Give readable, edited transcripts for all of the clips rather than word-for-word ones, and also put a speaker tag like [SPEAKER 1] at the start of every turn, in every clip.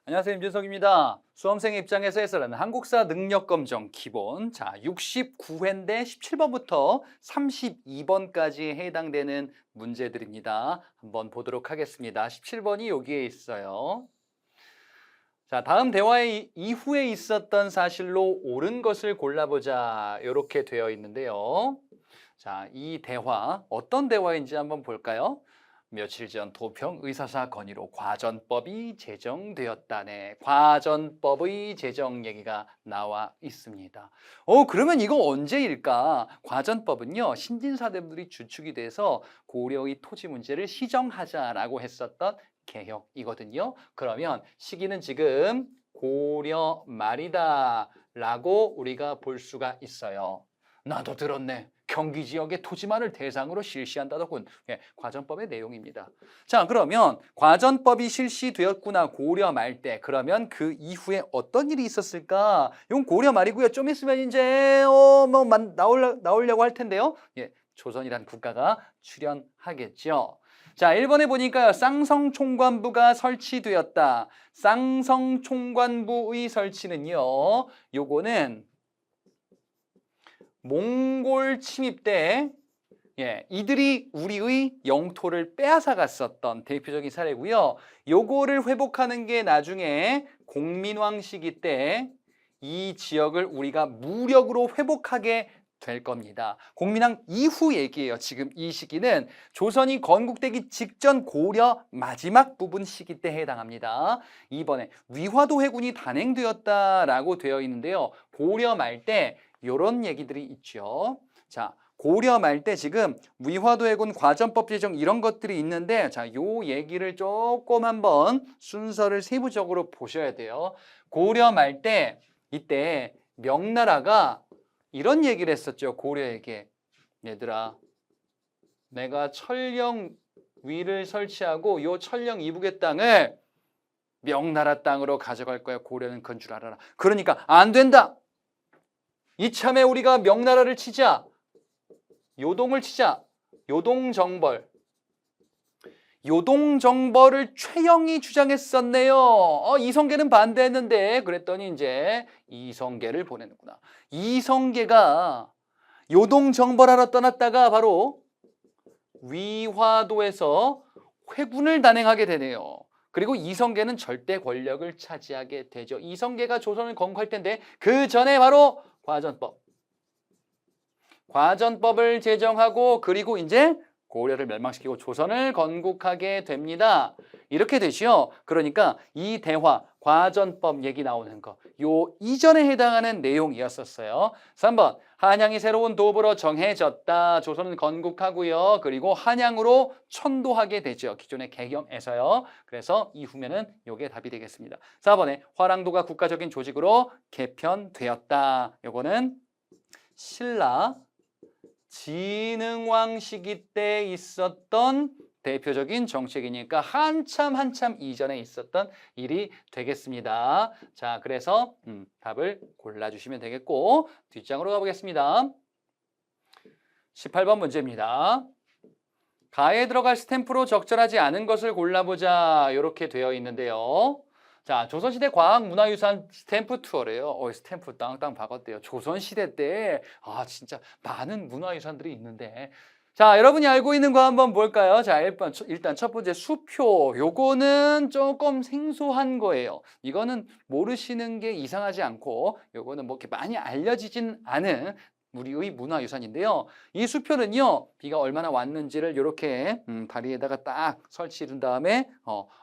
[SPEAKER 1] 안녕하세요. 임준석입니다. 수험생 입장에서 해설하는 한국사 능력검정 기본. 자, 69회인데 17번부터 32번까지 해당되는 문제들입니다. 한번 보도록 하겠습니다. 17번이 여기에 있어요. 자, 다음 대화의 이후에 있었던 사실로 옳은 것을 골라보자. 이렇게 되어 있는데요. 자, 이 대화, 어떤 대화인지 한번 볼까요? 며칠 전 도평 의사사 건의로 과전법이 제정되었다네. 과전법의 제정 얘기가 나와 있습니다. 그러면 이거 언제일까? 과전법은요, 신진사대부들이 주축이 돼서 고려의 토지 문제를 시정하자라고 했었던 개혁이거든요. 그러면 시기는 지금 고려 말이다라고 우리가 볼 수가 있어요. 나도 들었네. 경기 지역의 토지만을 대상으로 실시한다더군. 과전법의 내용입니다. 자, 그러면 과전법이 실시되었구나. 고려 말 때. 그러면 그 이후에 어떤 일이 있었을까? 이건 고려 말이고요. 좀 있으면 이제 나오려고 할 텐데요. 조선이란 국가가 출현하겠죠. 자, 1번에 보니까 쌍성총관부가 설치되었다. 쌍성총관부의 설치는요, 요거는 몽골 침입 때 이들이 우리의 영토를 빼앗아 갔었던 대표적인 사례고요. 요거를 회복하는 게 나중에 공민왕 시기 때 이 지역을 우리가 무력으로 회복하게 될 겁니다. 공민왕 이후 얘기예요. 지금 이 시기는 조선이 건국되기 직전 고려 마지막 부분 시기 때 해당합니다. 2번에 위화도 해군이 단행되었다라고 되어 있는데요. 고려 말 때 이런 얘기들이 있죠. 자, 고려 말 때 지금 위화도 해군 과전법 제정 이런 것들이 있는데, 자, 요 얘기를 조금 한번 순서를 세부적으로 보셔야 돼요. 고려 말 때 이때 명나라가 이런 얘기를 했었죠. 고려에게, 얘들아, 내가 천령 위를 설치하고 요 천령 이북의 땅을 명나라 땅으로 가져갈 거야. 고려는 그건 줄 알아라. 그러니까 안 된다. 이참에 우리가 명나라를 치자. 요동을 치자. 요동정벌. 요동정벌을 최영이 주장했었네요. 이성계는 반대했는데, 그랬더니 이제 이성계를 보내는구나. 이성계가 요동정벌하러 떠났다가 바로 위화도에서 회군을 단행하게 되네요. 그리고 이성계는 절대 권력을 차지하게 되죠. 이성계가 조선을 건국할 텐데 그 전에 바로 과전법을 제정하고, 그리고 이제 고려를 멸망시키고 조선을 건국하게 됩니다. 이렇게 되시요. 그러니까 이 대화, 과전법 얘기 나오는 거, 요 이전에 해당하는 내용이었었어요. 3번, 한양이 새로운 도읍으로 정해졌다. 조선은 건국하고요. 그리고 한양으로 천도하게 되죠. 기존의 개경에서요. 그래서 이후면은 요게 답이 되겠습니다. 4번에 화랑도가 국가적인 조직으로 개편되었다. 요거는 신라 진흥왕 시기 때 있었던 대표적인 정책이니까 한참 이전에 있었던 일이 되겠습니다. 자, 그래서 답을 골라주시면 되겠고, 뒷장으로 가보겠습니다. 18번 문제입니다. 가에 들어갈 스탬프로 적절하지 않은 것을 골라보자. 이렇게 되어 있는데요. 자, 조선시대 과학문화유산 스탬프 투어래요. 스탬프 땅땅 박았대요. 조선시대 때, 진짜 많은 문화유산들이 있는데. 자, 여러분이 알고 있는 거 한번 볼까요? 자, 일단 첫 번째 수표. 요거는 조금 생소한 거예요. 이거는 모르시는 게 이상하지 않고, 요거는 뭐 이렇게 많이 알려지진 않은 우리의 문화유산인데요. 이 수표는요, 비가 얼마나 왔는지를 이렇게 다리에다가 딱 설치해둔 다음에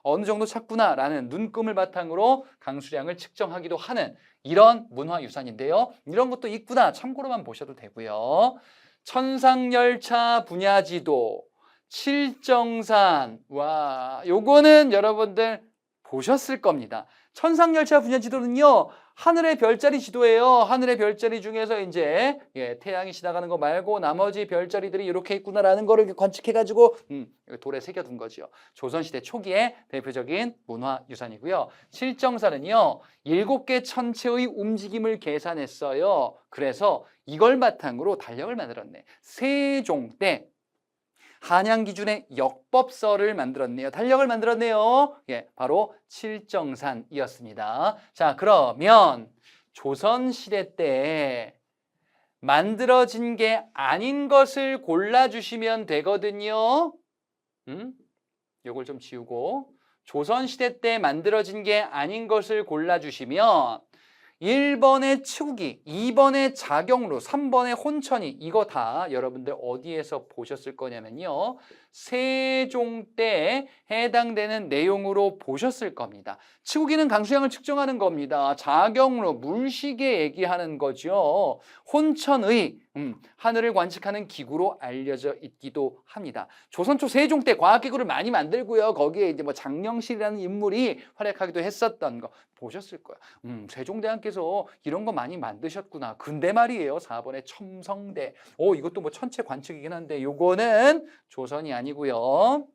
[SPEAKER 1] 어느 정도 찼구나라는 눈금을 바탕으로 강수량을 측정하기도 하는 이런 문화유산인데요. 이런 것도 있구나 참고로만 보셔도 되고요. 천상열차 분야지도, 칠정산, 와, 요거는 여러분들 보셨을 겁니다. 천상열차 분야지도는요, 하늘의 별자리 지도예요. 하늘의 별자리 중에서 이제 태양이 지나가는 거 말고 나머지 별자리들이 이렇게 있구나라는 거를 관측해가지고 돌에 새겨둔 거죠. 조선시대 초기에 대표적인 문화유산이고요. 칠정산은요, 7개 천체의 움직임을 계산했어요. 그래서 이걸 바탕으로 달력을 만들었네. 세종 때 한양 기준의 역법서를 만들었네요. 달력을 만들었네요. 예, 바로 칠정산이었습니다. 자, 그러면 조선시대 때 만들어진 게 아닌 것을 골라주시면 되거든요. 요걸 좀 지우고 조선시대 때 만들어진 게 아닌 것을 골라주시면 1번의 치우기, 2번의 자경루, 3번의 혼천이 이거 다 여러분들 어디에서 보셨을 거냐면요. 세종 때에 해당되는 내용으로 보셨을 겁니다. 치우기는 강수량을 측정하는 겁니다. 자경루, 물시계 얘기하는 거죠. 혼천의 하늘을 관측하는 기구로 알려져 있기도 합니다. 조선 초 세종 때 과학기구를 많이 만들고요. 거기에 이제 뭐 장령실이라는 인물이 활약하기도 했었던 거 보셨을 거예요. 세종대왕께서 이런 거 많이 만드셨구나. 근데 말이에요. 4번의 첨성대. 이것도 뭐 천체 관측이긴 한데 요거는 조선이 아니고요.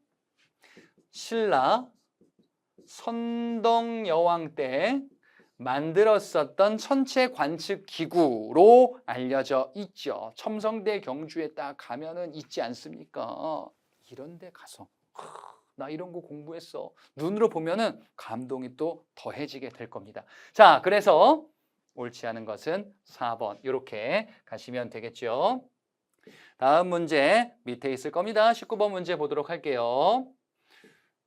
[SPEAKER 1] 신라 선덕여왕 때 만들었었던 천체 관측 기구로 알려져 있죠. 첨성대 경주에 딱 가면은 있지 않습니까? 이런 데 가서 나 이런 거 공부했어. 눈으로 보면은 감동이 또 더해지게 될 겁니다. 자, 그래서 옳지 않은 것은 4번 이렇게 가시면 되겠죠. 다음 문제 밑에 있을 겁니다. 19번 문제 보도록 할게요.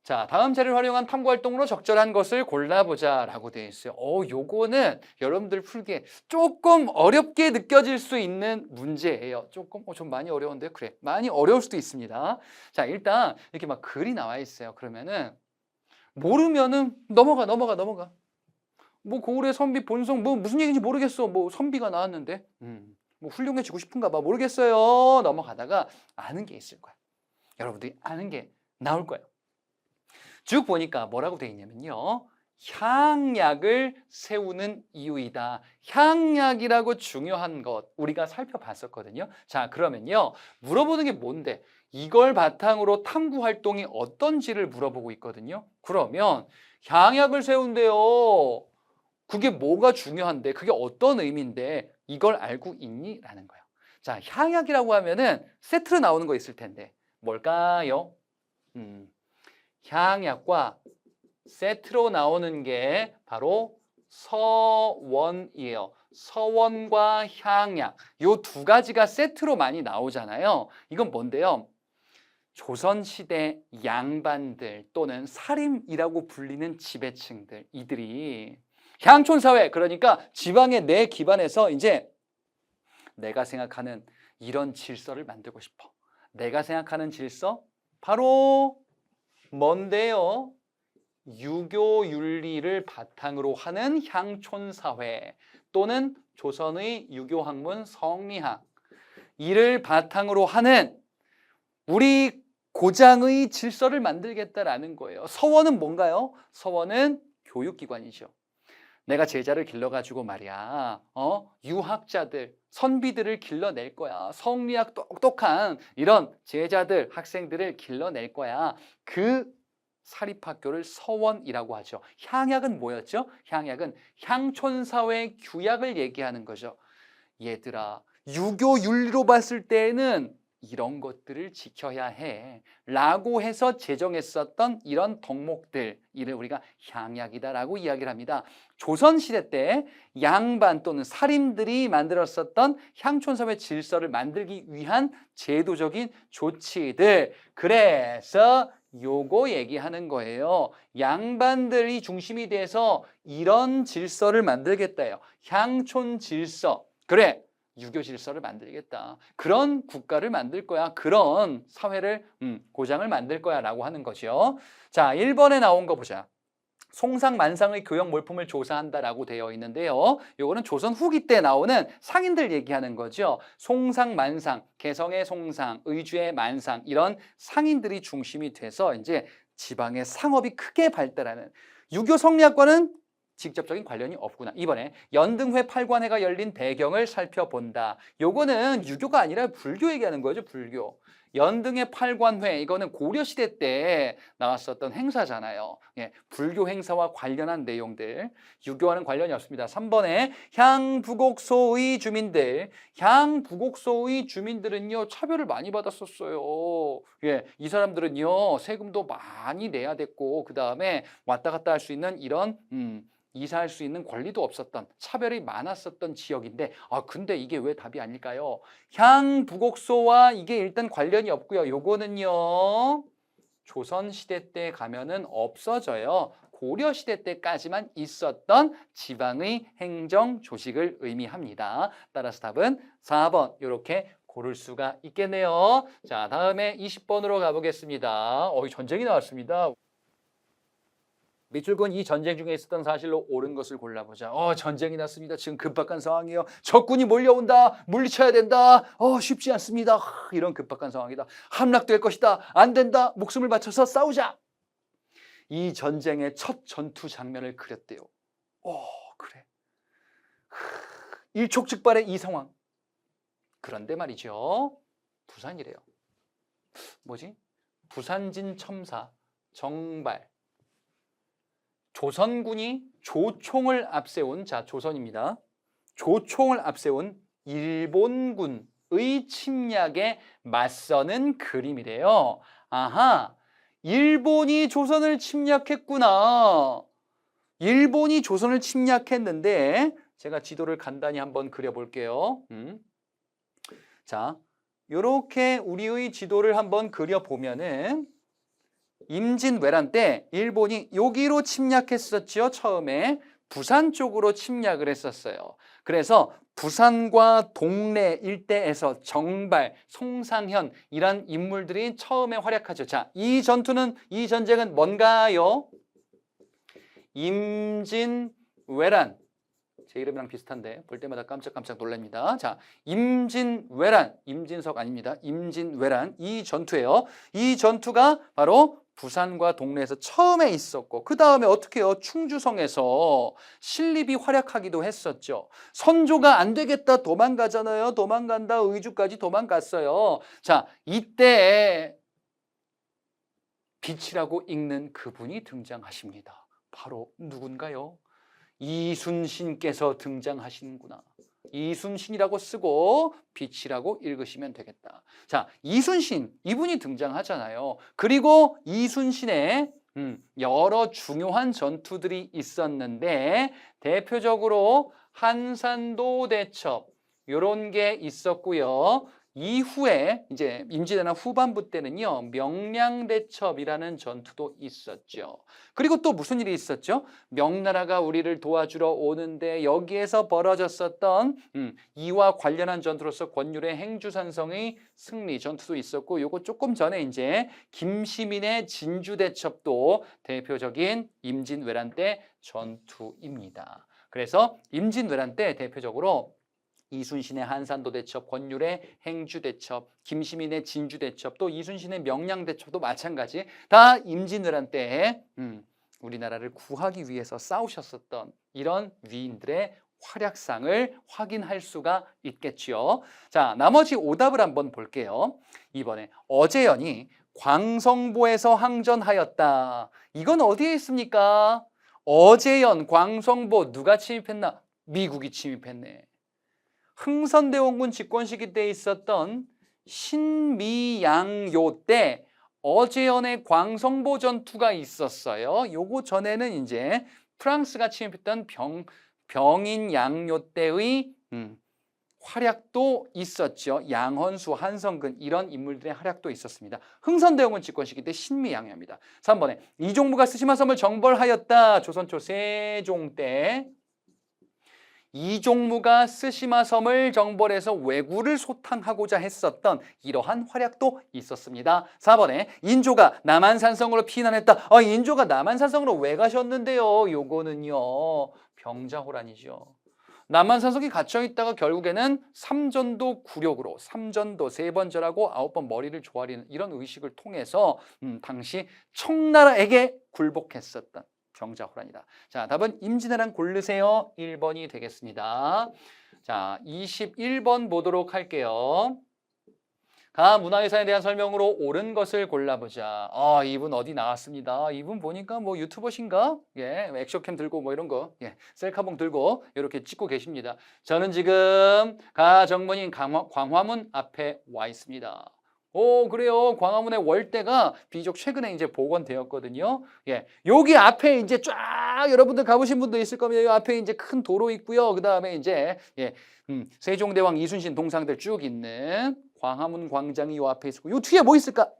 [SPEAKER 1] 자, 다음 자료를 활용한 탐구활동으로 적절한 것을 골라보자 라고 되어 있어요. 요거는 여러분들 풀기에 조금 어렵게 느껴질 수 있는 문제예요. 조금, 좀 많이 어려운데요? 그래, 많이 어려울 수도 있습니다. 자, 일단 이렇게 막 글이 나와 있어요. 그러면은 모르면은 넘어가. 뭐 고을의 선비 본성 뭐 무슨 얘기인지 모르겠어. 뭐 선비가 나왔는데 뭐 훌륭해지고 싶은가 봐. 모르겠어요. 넘어가다가 아는 게 있을 거야. 여러분들이 아는 게 나올 거예요. 쭉 보니까 뭐라고 되어 있냐면요. 향약을 세우는 이유이다. 향약이라고 중요한 것 우리가 살펴봤었거든요. 자, 그러면요. 물어보는 게 뭔데? 이걸 바탕으로 탐구 활동이 어떤지를 물어보고 있거든요. 그러면 향약을 세운대요. 그게 뭐가 중요한데? 그게 어떤 의미인데? 이걸 알고 있니? 라는 거예요. 자, 향약이라고 하면은 세트로 나오는 거 있을 텐데 뭘까요? 향약과 세트로 나오는 게 바로 서원이에요. 서원과 향약 이 두 가지가 세트로 많이 나오잖아요. 이건 뭔데요? 조선시대 양반들 또는 사림이라고 불리는 지배층들 이들이 향촌사회 그러니까 지방의 내 기반에서 이제 내가 생각하는 이런 질서를 만들고 싶어. 내가 생각하는 질서 바로 뭔데요? 유교 윤리를 바탕으로 하는 향촌사회 또는 조선의 유교학문 성리학 이를 바탕으로 하는 우리 고장의 질서를 만들겠다라는 거예요. 서원은 뭔가요? 서원은 교육기관이죠. 내가 제자를 길러가지고 말이야, 유학자들, 선비들을 길러낼 거야. 성리학 똑똑한 이런 제자들, 학생들을 길러낼 거야. 그 사립학교를 서원이라고 하죠. 향약은 뭐였죠? 향약은 향촌사회 규약을 얘기하는 거죠. 얘들아, 유교 윤리로 봤을 때에는 이런 것들을 지켜야 해 라고 해서 제정했었던 이런 덕목들 이를 우리가 향약이다라고 이야기를 합니다. 조선시대 때 양반 또는 사림들이 만들었었던 향촌사회 질서를 만들기 위한 제도적인 조치들 그래서 요거 얘기하는 거예요. 양반들이 중심이 돼서 이런 질서를 만들겠다요. 향촌 질서 그래 유교 질서를 만들겠다. 그런 국가를 만들 거야. 그런 사회를 고장을 만들 거야 라고 하는 거죠. 자, 1번에 나온 거 보자. 송상만상의 교역 몰품을 조사한다라고 되어 있는데요. 요거는 조선 후기 때 나오는 상인들 얘기하는 거죠. 송상만상, 개성의 송상, 의주의 만상 이런 상인들이 중심이 돼서 이제 지방의 상업이 크게 발달하는 유교 성리학과는 직접적인 관련이 없구나. 이번에 연등회 8관회가 열린 배경을 살펴본다. 요거는 유교가 아니라 불교 얘기하는 거죠. 불교. 연등의 팔관회, 이거는 고려시대 때 나왔었던 행사잖아요. 예, 불교 행사와 관련한 내용들. 유교와는 관련이 없습니다. 3번에 향부곡소의 주민들. 향부곡소의 주민들은요, 차별을 많이 받았었어요. 예, 이 사람들은요, 세금도 많이 내야 됐고, 그 다음에 왔다 갔다 할 수 있는 이런, 이사할 수 있는 권리도 없었던, 차별이 많았었던 지역인데, 근데 이게 왜 답이 아닐까요? 향부곡소와 이게 일단 관련이 없고요. 요거는요, 조선시대 때 가면은 없어져요. 고려시대 때까지만 있었던 지방의 행정 조직을 의미합니다. 따라서 답은 4번 이렇게 고를 수가 있겠네요. 자, 다음에 20번으로 가보겠습니다. 전쟁이 나왔습니다. 밑줄 그은 이 전쟁 중에 있었던 사실로 옳은 것을 골라보자. 전쟁이 났습니다. 지금 급박한 상황이에요. 적군이 몰려온다. 물리쳐야 된다. 쉽지 않습니다. 이런 급박한 상황이다. 함락될 것이다. 안 된다. 목숨을 바쳐서 싸우자. 이 전쟁의 첫 전투 장면을 그렸대요. 그래. 일촉즉발의 이 상황. 그런데 말이죠. 부산이래요. 뭐지? 부산진 첨사, 정발. 조선군이 조총을 앞세운, 자, 조선입니다. 조총을 앞세운 일본군의 침략에 맞서는 그림이래요. 아하, 일본이 조선을 침략했구나. 일본이 조선을 침략했는데, 제가 지도를 간단히 한번 그려볼게요. 자, 요렇게 우리의 지도를 한번 그려보면은, 임진왜란 때 일본이 여기로 침략했었죠. 처음에 부산 쪽으로 침략을 했었어요. 그래서 부산과 동래 일대에서 정발, 송상현 이란 인물들이 처음에 활약하죠. 자, 이 전쟁은 뭔가요? 임진왜란. 제 이름이랑 비슷한데 볼 때마다 깜짝깜짝 놀랍니다. 자, 임진왜란, 임진석 아닙니다. 임진왜란 이 전투예요. 이 전투가 바로 부산과 동래에서 처음에 있었고, 그 다음에 어떻게 해요? 충주성에서 신립이 활약하기도 했었죠. 선조가 안 되겠다 도망가잖아요. 도망간다 의주까지 도망갔어요. 자, 이때 빛이라고 읽는 그분이 등장하십니다. 바로 누군가요? 이순신께서 등장하시는구나. 이순신이라고 쓰고 빛이라고 읽으시면 되겠다. 자, 이순신 이분이 등장하잖아요. 그리고 이순신의 여러 중요한 전투들이 있었는데 대표적으로 한산도 대첩 이런 게 있었고요. 이후에 이제 임진왜란 후반부 때는요, 명량대첩이라는 전투도 있었죠. 그리고 또 무슨 일이 있었죠? 명나라가 우리를 도와주러 오는데 여기에서 벌어졌었던 이와 관련한 전투로서 권율의 행주산성의 승리 전투도 있었고, 요거 조금 전에 이제 김시민의 진주대첩도 대표적인 임진왜란 때 전투입니다. 그래서 임진왜란 때 대표적으로 이순신의 한산도 대첩, 권율의 행주 대첩, 김시민의 진주 대첩, 또 이순신의 명량 대첩도 마찬가지. 다 임진왜란 때에 우리나라를 구하기 위해서 싸우셨었던 이런 위인들의 활약상을 확인할 수가 있겠죠. 자, 나머지 오답을 한번 볼게요. 이번에 어제연이 광성보에서 항전하였다. 이건 어디에 있습니까? 어제연, 광성보 누가 침입했나? 미국이 침입했네. 흥선대원군 집권 시기 때 있었던 신미양요 때 어제연의 광성보 전투가 있었어요. 요거 전에는 이제 프랑스가 침입했던 병인양요 때의 활약도 있었죠. 양헌수, 한성근 이런 인물들의 활약도 있었습니다. 흥선대원군 집권 시기 때 신미양요입니다. 3번에 이종무가 스시마섬을 정벌하였다. 조선 초 세종 때 이종무가 스시마섬을 정벌해서 왜구를 소탕하고자 했었던 이러한 활약도 있었습니다. 4번에 인조가 남한산성으로 피난했다. 인조가 남한산성으로 왜 가셨는데요? 요거는요, 병자호란이죠. 남한산성이 갇혀있다가 결국에는 삼전도 굴욕으로 삼전도 3번 절하고 9번 머리를 조아리는 이런 의식을 통해서 당시 청나라에게 굴복했었던 병자호란이다. 자, 답은 임진왜란 고르세요. 1번이 되겠습니다. 자, 21번 보도록 할게요. 가 문화유산에 대한 설명으로 옳은 것을 골라보자. 이분 어디 나왔습니다. 이분 보니까 뭐 유튜버신가? 예, 액션캠 들고 뭐 이런 거, 예, 셀카봉 들고 이렇게 찍고 계십니다. 저는 지금 가 정문인 광화문 앞에 와 있습니다. 오, 그래요. 광화문의 월대가 비교적 최근에 이제 복원되었거든요. 예, 여기 앞에 이제 쫙 여러분들 가보신 분도 있을 겁니다. 이 앞에 이제 큰 도로 있고요. 그 다음에 이제 세종대왕 이순신 동상들 쭉 있는 광화문 광장이 요 앞에 있고, 요 뒤에 뭐 있을까?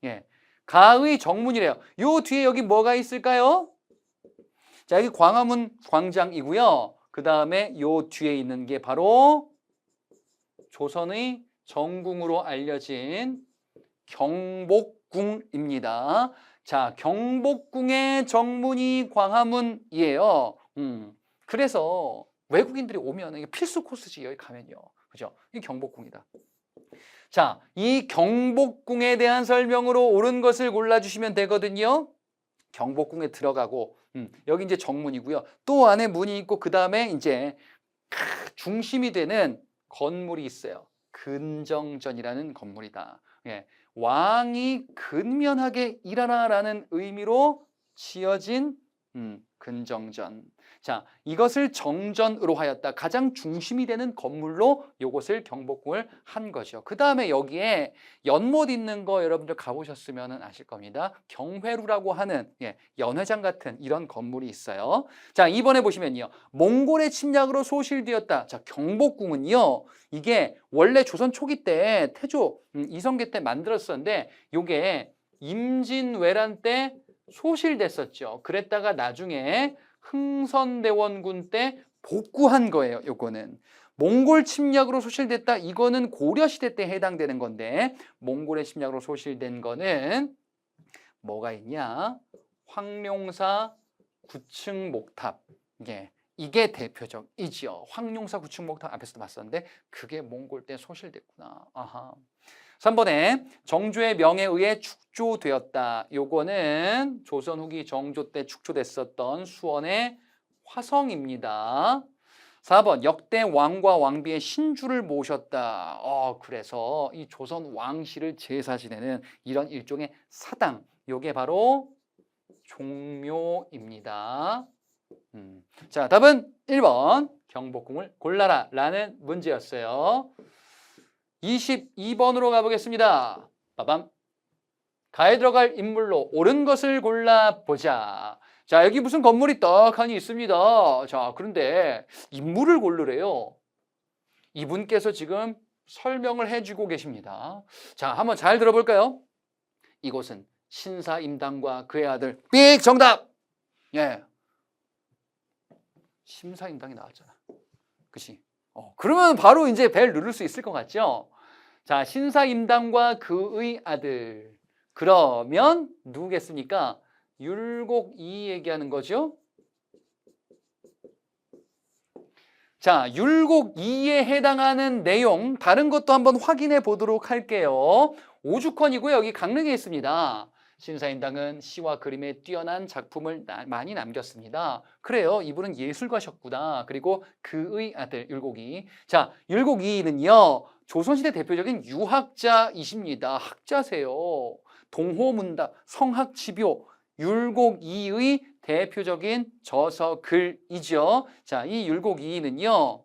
[SPEAKER 1] 예, 가의 정문이래요. 요 뒤에 여기 뭐가 있을까요? 자, 여기 광화문 광장이고요. 그 다음에 요 뒤에 있는 게 바로 조선의 정궁으로 알려진 경복궁입니다. 자, 경복궁의 정문이 광화문이에요. 그래서 외국인들이 오면 이게 필수 코스지, 여기 가면요. 그죠? 이 경복궁이다. 자, 이 경복궁에 대한 설명으로 옳은 것을 골라주시면 되거든요. 경복궁에 들어가고, 여기 이제 정문이고요. 또 안에 문이 있고, 그 다음에 이제 중심이 되는 건물이 있어요. 근정전이라는 건물이다. 예, 왕이 근면하게 일하라라는 의미로 지어진 근정전. 자, 이것을 정전으로 하였다. 가장 중심이 되는 건물로 이것을 경복궁을 한 거죠. 그 다음에 여기에 연못 있는 거 여러분들 가보셨으면 아실 겁니다. 경회루라고 하는 연회장 같은 이런 건물이 있어요. 자, 이번에 보시면요. 몽골의 침략으로 소실되었다. 자, 경복궁은요. 이게 원래 조선 초기 때 태조 이성계 때 만들었었는데 이게 임진왜란 때 소실됐었죠. 그랬다가 나중에 흥선대원군 때 복구한 거예요. 요거는 몽골 침략으로 소실됐다. 이거는 고려시대 때 해당되는 건데 몽골의 침략으로 소실된 거는 뭐가 있냐? 황룡사 9층 목탑. 이게 대표적이지요. 황룡사 9층 목탑 앞에서도 봤었는데 그게 몽골 때 소실됐구나. 아하. 3번에 정조의 명에 의해 축조되었다. 요거는 조선 후기 정조 때 축조됐었던 수원의 화성입니다. 4번 역대 왕과 왕비의 신주를 모셨다. 그래서 이 조선 왕실을 제사 지내는 이런 일종의 사당. 요게 바로 종묘입니다. 자, 답은 1번 경복궁을 골라라 라는 문제였어요. 22번으로 가보겠습니다. 빠밤. 가에 들어갈 인물로 옳은 것을 골라보자. 자, 여기 무슨 건물이 떡하니 있습니다. 자, 그런데 인물을 고르래요. 이분께서 지금 설명을 해주고 계십니다. 자, 한번 잘 들어볼까요? 이곳은 신사임당과 그의 아들 삑 정답. 예, 심사임당이 나왔잖아. 그치? 그러면 바로 이제 벨 누를 수 있을 것 같죠? 자, 신사임당과 그의 아들. 그러면 누구겠습니까? 율곡이 얘기하는 거죠. 자, 율곡이에 해당하는 내용 다른 것도 한번 확인해 보도록 할게요. 오죽헌이고요. 여기 강릉에 있습니다. 신사임당은 시와 그림에 뛰어난 작품을 많이 남겼습니다. 그래요. 이분은 예술가셨구나. 그리고 그의 아들 율곡이. 자, 율곡이는요. 조선시대 대표적인 유학자이십니다. 학자세요. 동호문답, 성학지묘, 율곡이의 대표적인 저서글이죠. 자, 이 율곡이는요.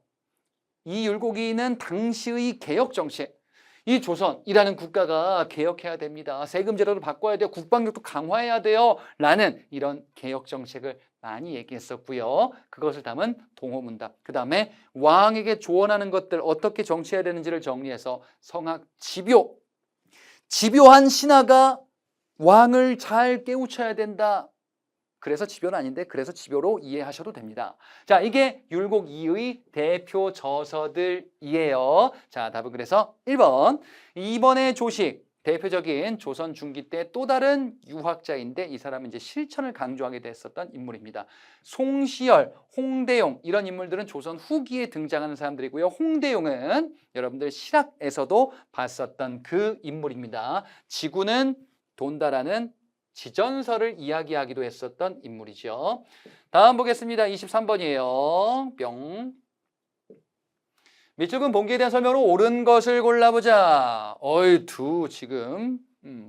[SPEAKER 1] 이 율곡이는 당시의 개혁 정책. 이 조선이라는 국가가 개혁해야 됩니다. 세금 제도를 바꿔야 돼요. 국방력도 강화해야 돼요. 라는 이런 개혁 정책을 많이 얘기했었고요. 그것을 담은 동호문답. 그 다음에 왕에게 조언하는 것들 어떻게 정치해야 되는지를 정리해서 성학지묘. 집요한 신하가 왕을 잘 깨우쳐야 된다. 그래서 집요는 아닌데 그래서 집요로 이해하셔도 됩니다. 자, 이게 율곡이의 대표 저서들이에요. 자, 답은 그래서 1번. 2번의 조식. 대표적인 조선 중기 때 또 다른 유학자인데 이 사람은 이제 실천을 강조하게 됐었던 인물입니다. 송시열, 홍대용 이런 인물들은 조선 후기에 등장하는 사람들이고요. 홍대용은 여러분들 실학에서도 봤었던 그 인물입니다. 지구는 돈다라는 지전설을 이야기하기도 했었던 인물이죠. 다음 보겠습니다. 23번이에요. 뿅. 밑줄 긋은 봉기에 대한 설명으로 옳은 것을 골라보자. 어이, 지금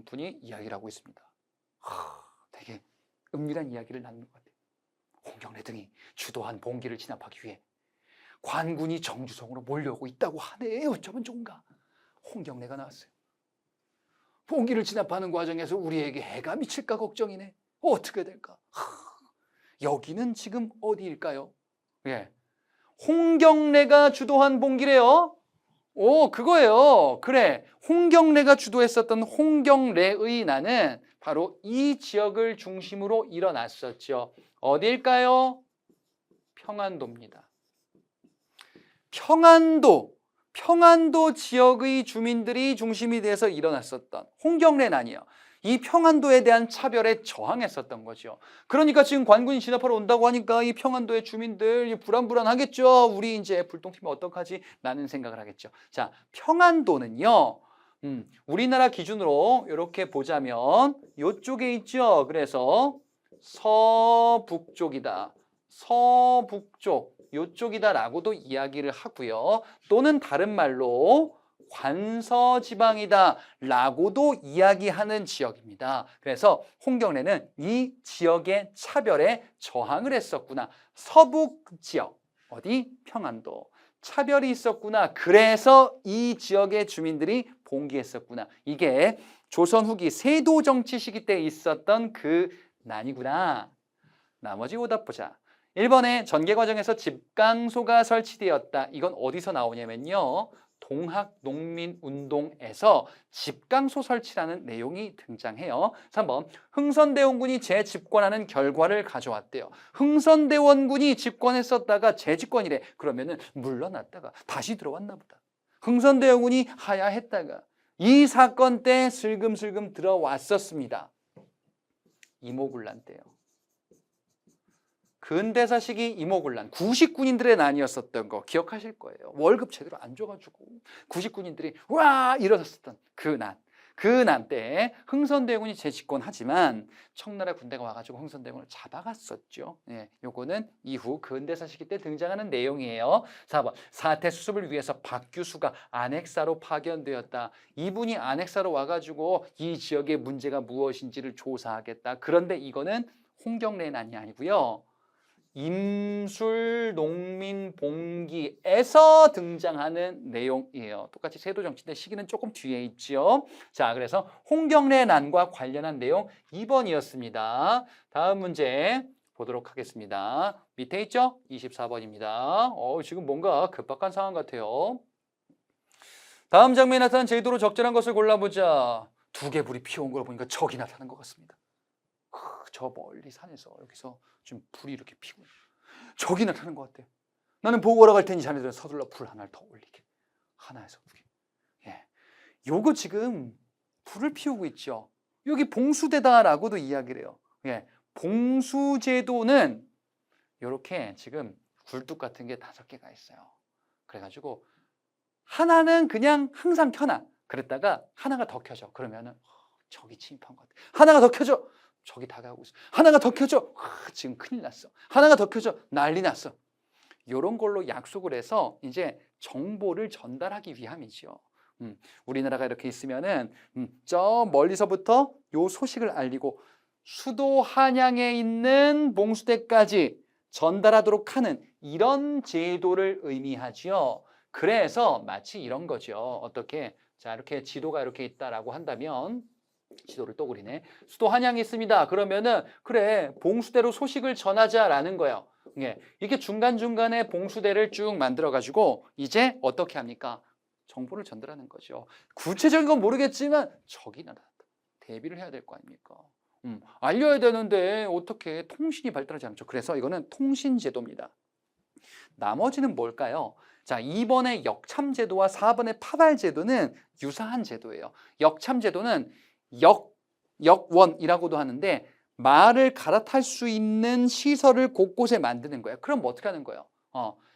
[SPEAKER 1] 분이 이야기를 하고 있습니다. 되게 은밀한 이야기를 나누는 것 같아요. 홍경래 등이 주도한 봉기를 진압하기 위해 관군이 정주성으로 몰려오고 있다고 하네. 어쩌면 좋은가. 홍경래가 나왔어요. 봉기를 진압하는 과정에서 우리에게 해가 미칠까 걱정이네. 어떻게 될까? 여기는 지금 어디일까요? 예, 홍경래가 주도한 봉기래요. 오, 그거예요. 그래, 홍경래가 주도했었던 홍경래의 난은 바로 이 지역을 중심으로 일어났었죠. 어디일까요? 평안도입니다. 평안도 지역의 주민들이 중심이 돼서 일어났었던 홍경래 난이요. 이 평안도에 대한 차별에 저항했었던 거죠. 그러니까 지금 관군이 진압하러 온다고 하니까 이 평안도의 주민들 불안하겠죠. 우리 이제 불똥튀면 어떡하지? 라는 생각을 하겠죠. 자, 평안도는요. 우리나라 기준으로 이렇게 보자면 이쪽에 있죠. 그래서 서북쪽이다. 서북쪽 이쪽이다라고도 이야기를 하고요. 또는 다른 말로 관서지방이다라고도 이야기하는 지역입니다. 그래서 홍경래는 이 지역의 차별에 저항을 했었구나. 서북 지역, 어디? 평안도. 차별이 있었구나. 그래서 이 지역의 주민들이 봉기했었구나. 이게 조선 후기 세도 정치 시기 때 있었던 그 난이구나. 나머지 오답 보자. 1번에 전개 과정에서 집강소가 설치되었다. 이건 어디서 나오냐면요. 동학농민운동에서 집강소 설치라는 내용이 등장해요. 3번 흥선대원군이 재집권하는 결과를 가져왔대요. 흥선대원군이 집권했었다가 재집권이래. 그러면은 물러났다가 다시 들어왔나 보다. 흥선대원군이 하야했다가 이 사건 때 슬금슬금 들어왔었습니다. 이모군란 때요. 근대사 시기 이모군란, 구식군인들의 난이었었던 거 기억하실 거예요. 월급 제대로 안 줘가지고 구식군인들이 와 일어섰었던 그 난 때 흥선대원군이 재집권하지만 청나라 군대가 와가지고 흥선대원군을 잡아갔었죠. 예, 요거는 이후 근대사 시기 때 등장하는 내용이에요. 4번 사태 수습을 위해서 박규수가 안핵사로 파견되었다. 이분이 안핵사로 와가지고 이 지역의 문제가 무엇인지를 조사하겠다. 그런데 이거는 홍경래의 난이 아니고요. 임술농민봉기에서 등장하는 내용이에요. 똑같이 세도정치인데 시기는 조금 뒤에 있죠. 자, 그래서 홍경래 난과 관련한 내용 2번이었습니다. 다음 문제 보도록 하겠습니다. 밑에 있죠? 24번입니다. 지금 뭔가 급박한 상황 같아요. 다음 장면에 나타난 제도로 적절한 것을 골라보자. 두 개 불이 피어온 걸 보니까 적이 나타난 것 같습니다. 저 멀리 산에서 여기서 좀 불이 이렇게 피고 적이 나타나는 것 같아요. 나는 보고하러 갈 테니 자네들은 서둘러 불 하나를 더 올리게. 하나에서 두 개. 예, 요거 지금 불을 피우고 있죠. 여기 봉수대다라고도 이야기를 해요. 예, 봉수제도는 이렇게 지금 굴뚝 같은 게 5개가 있어요. 그래가지고 하나는 그냥 항상 켜놔. 그랬다가 하나가 더 켜져. 그러면은 적이 침입한 것 같아. 하나가 더 켜져. 적이 다가오고 있어. 하나가 더 켜져. 지금 큰일 났어. 하나가 더 켜져. 난리 났어. 이런 걸로 약속을 해서 이제 정보를 전달하기 위함이죠. 우리나라가 이렇게 있으면은 저 멀리서부터 요 소식을 알리고 수도 한양에 있는 봉수대까지 전달하도록 하는 이런 제도를 의미하지요. 그래서 마치 이런 거죠. 어떻게? 자, 이렇게 지도가 이렇게 있다라고 한다면 지도를 또 그리네. 수도 한양에 있습니다. 그러면은 그래 봉수대로 소식을 전하자라는 거예요. 예, 이게 중간중간에 봉수대를 쭉 만들어가지고 이제 어떻게 합니까? 정보를 전달하는 거죠. 구체적인 건 모르겠지만 적이 나타났다. 대비를 해야 될 거 아닙니까? 알려야 되는데 어떻게 통신이 발달하지 않죠. 그래서 이거는 통신제도입니다. 나머지는 뭘까요? 자, 2번의 역참제도와 4번의 파발제도는 유사한 제도예요. 역참제도는 역원이라고도 하는데 말을 갈아탈 수 있는 시설을 곳곳에 만드는 거예요. 그럼 뭐 어떻게 하는 거예요?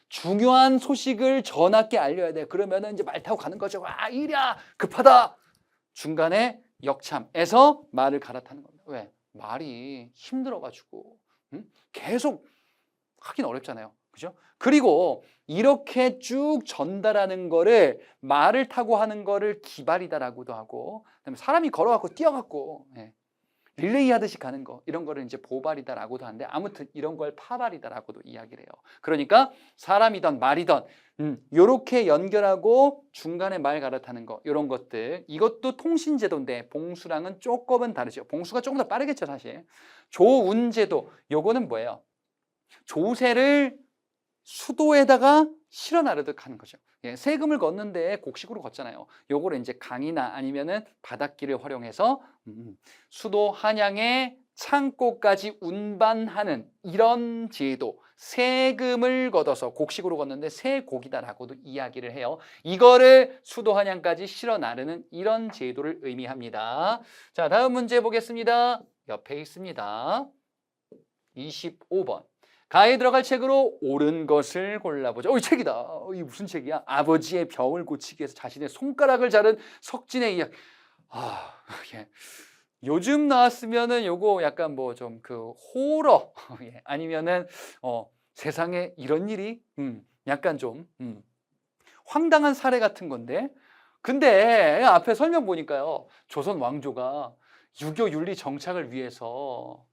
[SPEAKER 1] 중요한 소식을 전하게 알려야 돼. 그러면은 이제 말 타고 가는 거죠. 와, 이랴 급하다. 중간에 역참에서 말을 갈아타는 겁니다. 왜? 말이 힘들어가지고 계속 하긴 어렵잖아요. 그죠? 그리고 이렇게 쭉 전달하는 거를 말을 타고 하는 거를 기발이다라고도 하고, 그다음에 사람이 걸어갖고 뛰어갖고 릴레이 하듯이 가는 거, 이런 거를 이제 보발이다라고도 하는데, 아무튼 이런 걸 파발이다라고도 이야기를 해요. 그러니까 사람이든 말이든 요렇게 연결하고 중간에 말 갈아타는 거, 이런 것들, 이것도 통신제도인데 봉수랑은 조금은 다르죠. 봉수가 조금 더 빠르겠죠, 사실. 조운제도, 요거는 뭐예요? 조세를 수도에다가 실어 나르듯 하는 거죠. 세금을 걷는데 곡식으로 걷잖아요. 요거를 이제 강이나 아니면은 바닷길을 활용해서 수도 한양의 창고까지 운반하는 이런 제도, 세금을 걷어서 곡식으로 걷는데 세곡이다라고도 이야기를 해요. 이거를 수도 한양까지 실어 나르는 이런 제도를 의미합니다. 자, 다음 문제 보겠습니다. 옆에 있습니다. 25번. 가에 들어갈 책으로 옳은 것을 골라보자. 이 책이다. 이 무슨 책이야? 아버지의 병을 고치기 위해서 자신의 손가락을 자른 석진의 이야기. 예. 요즘 나왔으면은 요거 약간 뭐 좀 그 호러 아니면은 세상에 이런 일이 약간 좀 황당한 사례 같은 건데, 근데 앞에 설명 보니까요, 조선 왕조가 유교 윤리 정착을 위해서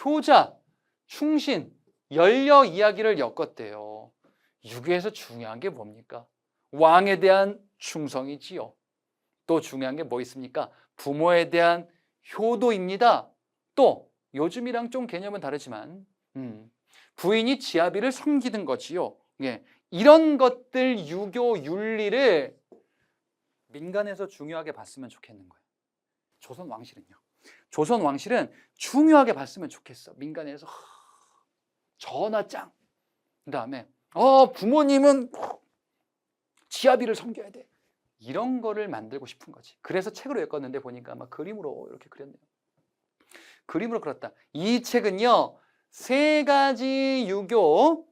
[SPEAKER 1] 효자, 충신, 연려 이야기를 엮었대요. 유교에서 중요한 게 뭡니까? 왕에 대한 충성이지요. 또 중요한 게 뭐 있습니까? 부모에 대한 효도입니다. 또 요즘이랑 좀 개념은 다르지만 부인이 지아비를 섬기는 거지요. 이런 것들, 유교 윤리를 민간에서 중요하게 봤으면 좋겠는 거예요. 조선 왕실은 중요하게 봤으면 좋겠어. 민간에서 전하 짱. 그다음에 부모님은 지아비를 섬겨야 돼. 이런 거를 만들고 싶은 거지. 그래서 책으로 엮었는데 보니까 막 그림으로 이렇게 그렸네요. 그림으로 그렸다. 이 책은요, 세 가지 유교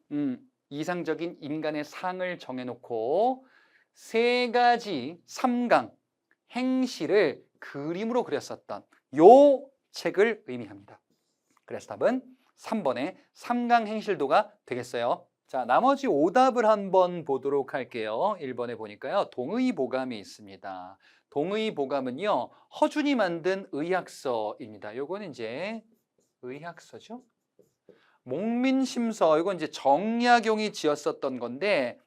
[SPEAKER 1] 이상적인 인간의 상을 정해놓고 세 가지 삼강 행실을 그림으로 그렸었던 요 책을 의미합니다. 그래서 답은 3번의 삼강행실도가 되겠어요. 자, 나머지 오답을 한번 보도록 할게요. 1번에 보니까요, 동의보감이 있습니다. 동의보감은요, 허준이 만든 의학서입니다. 요거는 이제 의학서죠. 목민심서, 이건 이제 정약용이 지었었던 건데,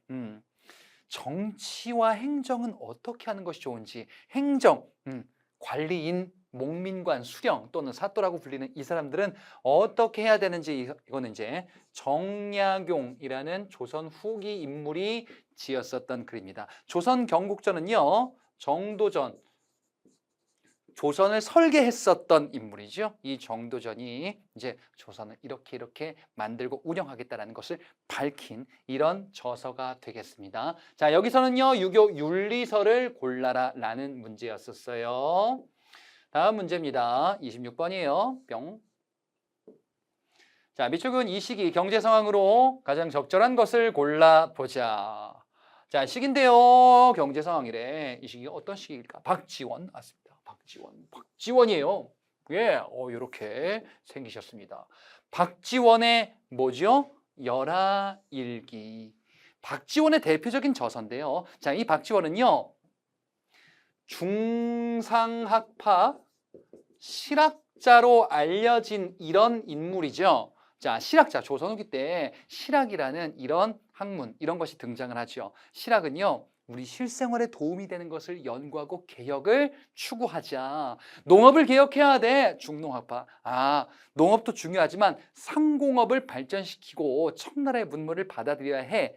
[SPEAKER 1] 정치와 행정은 어떻게 하는 것이 좋은지, 행정, 관리인, 목민관, 수령 또는 사또라고 불리는 이 사람들은 어떻게 해야 되는지, 이거는 이제 정약용이라는 조선 후기 인물이 지었었던 글입니다. 조선 경국전은요, 정도전, 조선을 설계했었던 인물이죠. 이 정도전이 이제 조선을 이렇게 만들고 운영하겠다라는 것을 밝힌 이런 저서가 되겠습니다. 자, 여기서는요, 유교 윤리서를 골라라 라는 문제였었어요. 다음 문제입니다. 26번이에요. 뿅. 자, 미축은 이 시기 경제 상황으로 가장 적절한 것을 골라보자. 자, 시기인데요, 경제 상황이래. 이 시기가 어떤 시기일까? 박지원 나왔습니다. 박지원이에요. 이렇게 생기셨습니다. 박지원의 뭐죠? 열하일기. 박지원의 대표적인 저서인데요. 자, 이 박지원은요, 중상학파 실학자로 알려진 이런 인물이죠. 자, 실학자, 조선 후기 때 실학이라는 이런 학문, 이런 것이 등장을 하죠. 실학은요, 우리 실생활에 도움이 되는 것을 연구하고 개혁을 추구하자. 농업을 개혁해야 돼. 중농학파. 농업도 중요하지만 상공업을 발전시키고 청나라의 문물을 받아들여야 해.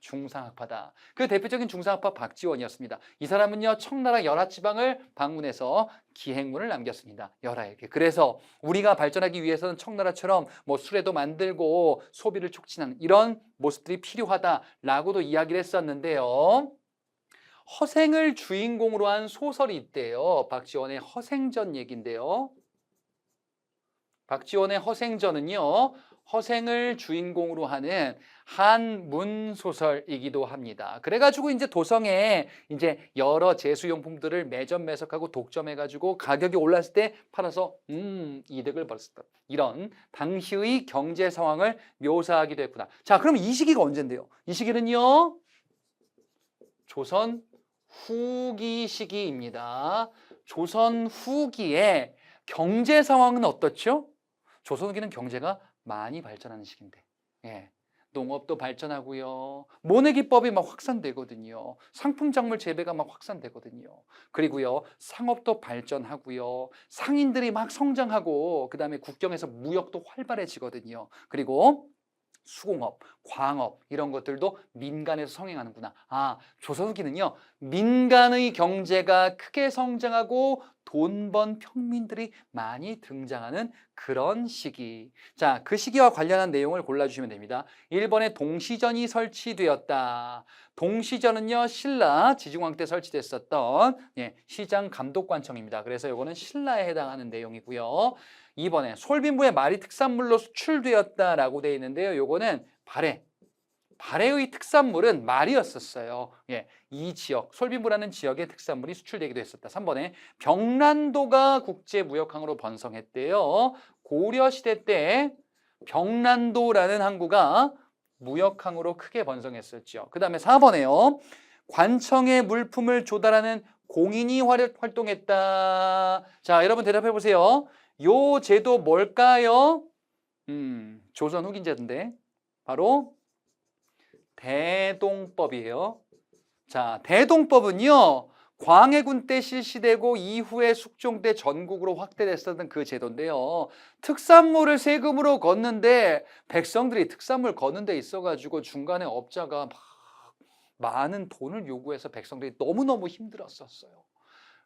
[SPEAKER 1] 중상학파다. 그 대표적인 중상학파 박지원이었습니다. 이 사람은요, 청나라 열하지방을 방문해서 기행문을 남겼습니다. 열하에게. 그래서 우리가 발전하기 위해서는 청나라처럼 뭐 수레도 만들고 소비를 촉진하는 이런 모습들이 필요하다라고도 이야기를 했었는데요. 허생을 주인공으로 한 소설이 있대요. 박지원의 허생전 얘기인데요. 박지원의 허생전은요, 허생을 주인공으로 하는 한문 소설이기도 합니다. 그래가지고 이제 도성에 이제 여러 제수용품들을 매점매석하고 독점해가지고 가격이 올랐을 때 팔아서 이득을 벌었던 이런 당시의 경제 상황을 묘사하기도 했구나. 자, 그럼 이 시기가 언젠데요? 이 시기는요, 조선 후기 시기입니다. 조선 후기에 경제 상황은 어떻죠? 조선 후기는 경제가 많이 발전하는 시기인데, 예, 농업도 발전하고요, 모내기법이 막 확산되거든요. 상품 작물 재배가 막 확산되거든요. 그리고요, 상업도 발전하고요, 상인들이 막 성장하고, 그 다음에 국경에서 무역도 활발해지거든요. 그리고 수공업, 광업 이런 것들도 민간에서 성행하는구나. 아, 조선 후기는요, 민간의 경제가 크게 성장하고 돈 번 평민들이 많이 등장하는 그런 시기. 자, 그 시기와 관련한 내용을 골라주시면 됩니다. 1번에 동시전이 설치되었다. 동시전은요, 신라 지중왕 때 설치됐었던 시장 감독관청입니다. 그래서 이거는 신라에 해당하는 내용이고요. 2번에 솔빈부의 말이 특산물로 수출되었다라고 되어 있는데요. 요거는 발해의 특산물은 말이었었어요. 이 지역, 솔빈부라는 지역의 특산물이 수출되기도 했었다. 3번에 병란도가 국제무역항으로 번성했대요. 고려시대 때 병란도라는 항구가 무역항으로 크게 번성했었죠. 그 다음에 4번에요. 관청의 물품을 조달하는 공인이 활동했다. 자, 여러분 대답해 보세요. 요 제도 뭘까요? 조선 후기 제도인데 바로 대동법이에요. 자, 대동법은요, 광해군 때 실시되고 이후에 숙종 때 전국으로 확대됐었던 그 제도인데요. 특산물을 세금으로 걷는데 백성들이 특산물 걷는 데 있어가지고 중간에 업자가 막 많은 돈을 요구해서 백성들이 너무너무 힘들었었어요.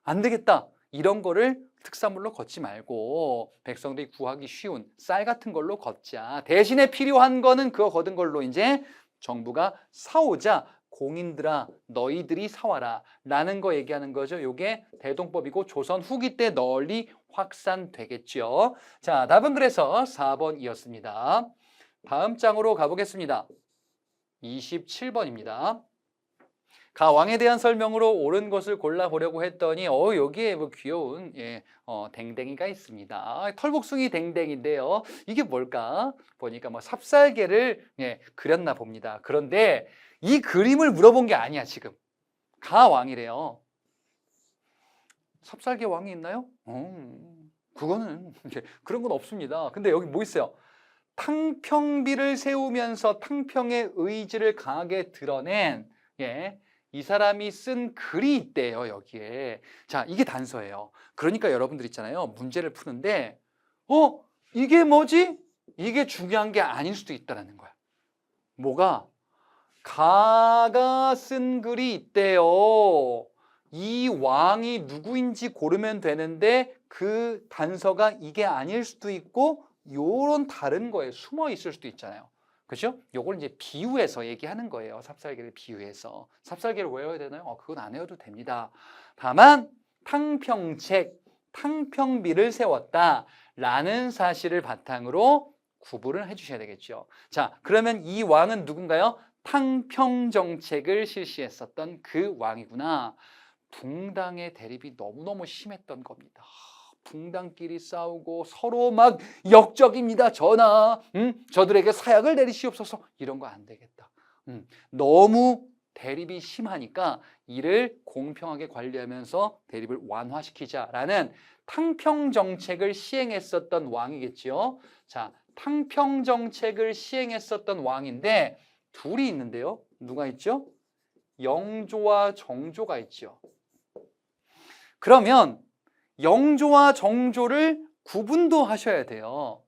[SPEAKER 1] 안 되겠다. 이런 거를 특산물로 걷지 말고 백성들이 구하기 쉬운 쌀 같은 걸로 걷자. 대신에 필요한 거는 그거 걷은 걸로 이제 정부가 사오자. 공인들아 너희들이 사와라 라는 거 얘기하는 거죠. 요게 대동법이고 조선 후기 때 널리 확산되겠죠. 자, 답은 그래서 4번이었습니다. 다음 장으로 가보겠습니다. 27번입니다. 가왕에 대한 설명으로 옳은 것을 골라보려고 했더니 여기에 뭐 귀여운 댕댕이가 있습니다. 털복숭이 댕댕인데요. 이게 뭘까? 보니까 뭐 삽살개를 그렸나 봅니다. 그런데 이 그림을 물어본 게 아니야. 지금 가왕이래요. 삽살개 왕이 있나요? 그거는 그런 건 없습니다. 근데 여기 뭐 있어요? 탕평비를 세우면서 탕평의 의지를 강하게 드러낸 이 사람이 쓴 글이 있대요, 여기에. 자, 이게 단서예요. 그러니까 여러분들 있잖아요. 문제를 푸는데, 이게 뭐지? 이게 중요한 게 아닐 수도 있다는 거야. 뭐가? 가가 쓴 글이 있대요. 이 왕이 누구인지 고르면 되는데 그 단서가 이게 아닐 수도 있고 요런 다른 거에 숨어 있을 수도 있잖아요. 그렇죠? 요걸 이제 비유해서 얘기하는 거예요. 삽살개를 비유해서. 삽살개를 외워야 되나요? 그건 안 외워도 됩니다. 다만 탕평책, 탕평비를 세웠다라는 사실을 바탕으로 구분을 해주셔야 되겠죠. 자, 그러면 이 왕은 누군가요? 탕평정책을 실시했었던 그 왕이구나. 붕당의 대립이 너무너무 심했던 겁니다. 붕당끼리 싸우고 서로 막 역적입니다. 전하, 저들에게 사약을 내리시옵소서. 이런 거 안 되겠다. 너무 대립이 심하니까 이를 공평하게 관리하면서 대립을 완화시키자라는 탕평정책을 시행했었던 왕이겠죠. 자, 탕평정책을 시행했었던 왕인데 둘이 있는데요. 누가 있죠? 영조와 정조가 있죠. 그러면 영조와 정조를 구분도 하셔야 돼요.